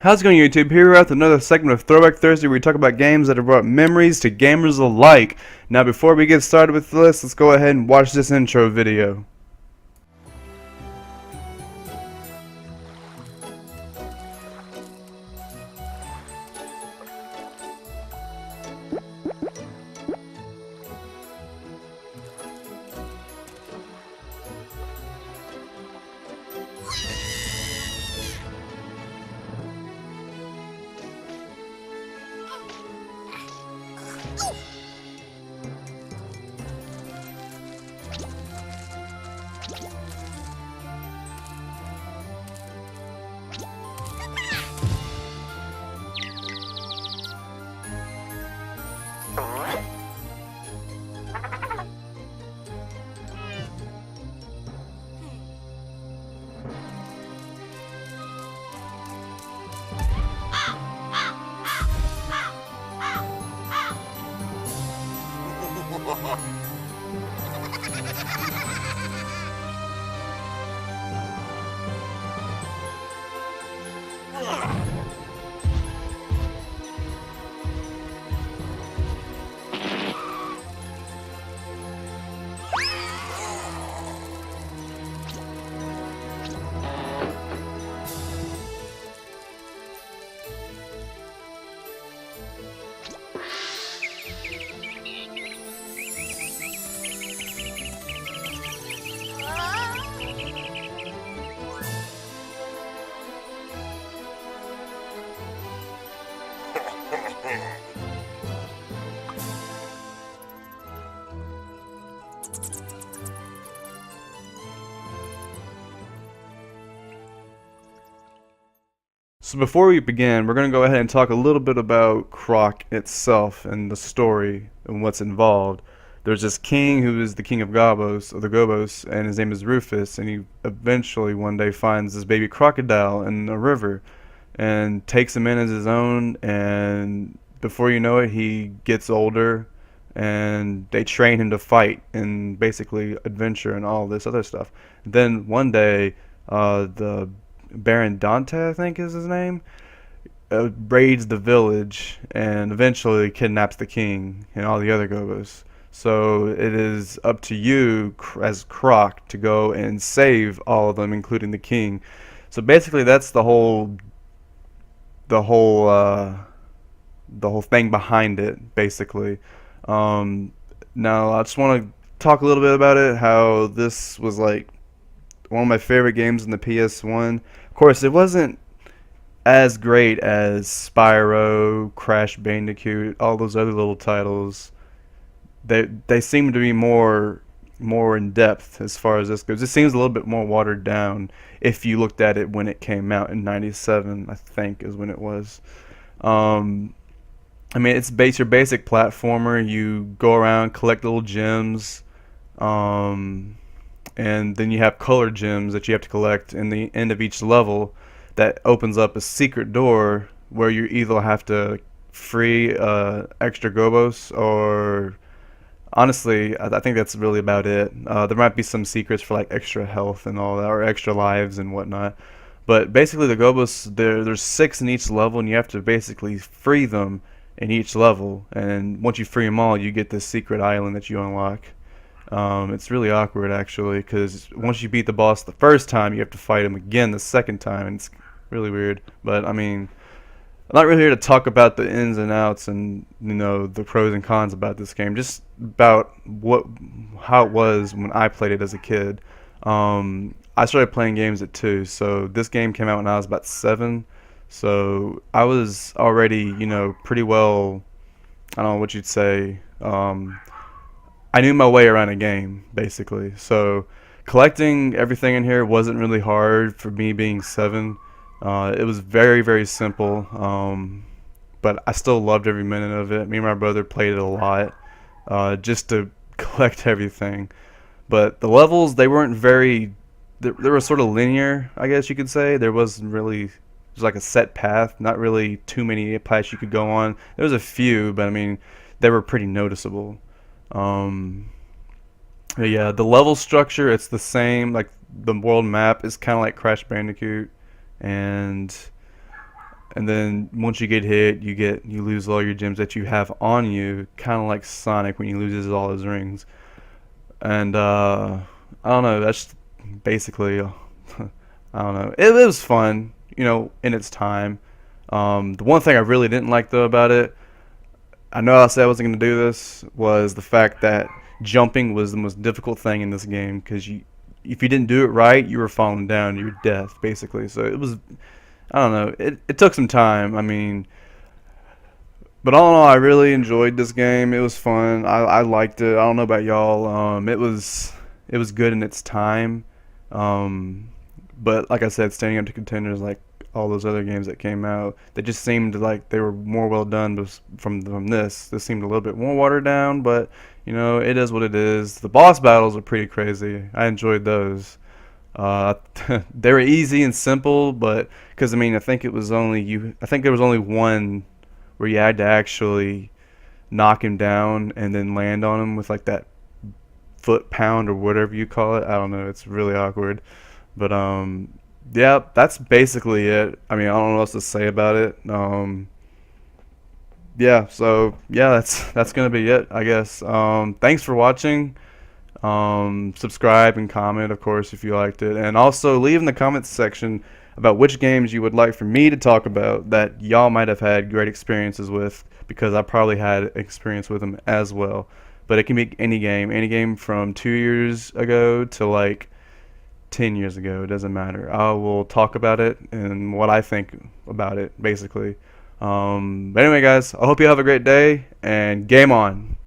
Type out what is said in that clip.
How's it going, YouTube? Here we're at another segment of Throwback Thursday where we talk about games that have brought memories to gamers alike. Now, before we get started with this, let's go ahead and watch this intro video. So before we begin, we're going to go ahead and talk a little bit about Croc itself and the story and what's involved. There's this king who is the king of Gobbos, or the Gobbos, and his name is Rufus, and he eventually one day finds this baby crocodile in a river and takes him in as his own, and before you know it, he gets older and they train him to fight and basically adventure and all this other stuff. Then one day, the Baron Dante, I think is his name, raids the village and eventually kidnaps the king and all the other Gobbos. So it is up to you as Croc to go and save all of them, including the king. So basically, that's the whole thing behind it, basically. Now I just want to talk a little bit about it. How this was like one of my favorite games in the PS1. Of course, it wasn't as great as Spyro, Crash Bandicoot, all those other little titles. They seem to be more in depth as far as this goes. It seems a little bit more watered down if you looked at it when it came out in '97, I think is when it was. I mean, it's your basic platformer. You go around, collect little gems, and then you have color gems that you have to collect in the end of each level. That opens up a secret door where you either have to free extra Gobbos, or honestly, I think that's really about it. There might be some secrets for like extra health and all that, or extra lives and whatnot. But basically, the Gobbos, there's 6 in each level, and you have to basically free them in each level. And once you free them all, you get this secret island that you unlock. It's really awkward, actually, because once you beat the boss the first time, you have to fight him again the second time, and it's really weird. But I mean, I'm not really here to talk about the ins and outs and the pros and cons about this game. Just about how it was when I played it as a kid. I started playing games at 2, so this game came out when I was about 7. So I was already, pretty well. I don't know what you'd say. I knew my way around a game, basically. So collecting everything in here wasn't really hard for me being 7. It was very, very simple, but I still loved every minute of it. Me and my brother played it a lot, just to collect everything. But the levels, they weren't very. They were sort of linear, I guess you could say. There wasn't really. It was like a set path, not really too many paths you could go on. There was a few, but I mean, they were pretty noticeable. Yeah, the level structure, it's the same. Like the world map is kind of like Crash Bandicoot, and and then once you get hit, you lose all your gems that you have on you, kind of like Sonic when he loses all his rings. And I don't know. That's basically I don't know. It was fun, in its time. The one thing I really didn't like though about it, I know I said I wasn't going to do this, was the fact that jumping was the most difficult thing in this game because if you didn't do it right, you were falling down to your death basically. So it was, I don't know. It took some time. I mean, but all in all, I really enjoyed this game. It was fun. I liked it. I don't know about y'all. It was good in its time. Um, but like I said, standing up to contenders like all those other games that came out, they just seemed like they were more well done from this. This seemed a little bit more watered down, but it is what it is. The boss battles are pretty crazy. I enjoyed those. Uh, they were easy and simple, but because I mean, I think it was only you. I think there was only one where you had to actually knock him down and then land on him with like that foot pound or whatever you call it. I don't know. It's really awkward, but yeah, that's basically it. I mean, I don't know what else to say about it. Yeah, so yeah, that's gonna be it, I guess. Thanks for watching. Subscribe and comment, of course, if you liked it, and also leave in the comments section about which games you would like for me to talk about that y'all might have had great experiences with, because I probably had experience with them as well. But it can be any game from 2 years ago to like 10 years ago. It doesn't matter. I will talk about it and what I think about it, basically. But anyway, guys, I hope you have a great day and game on.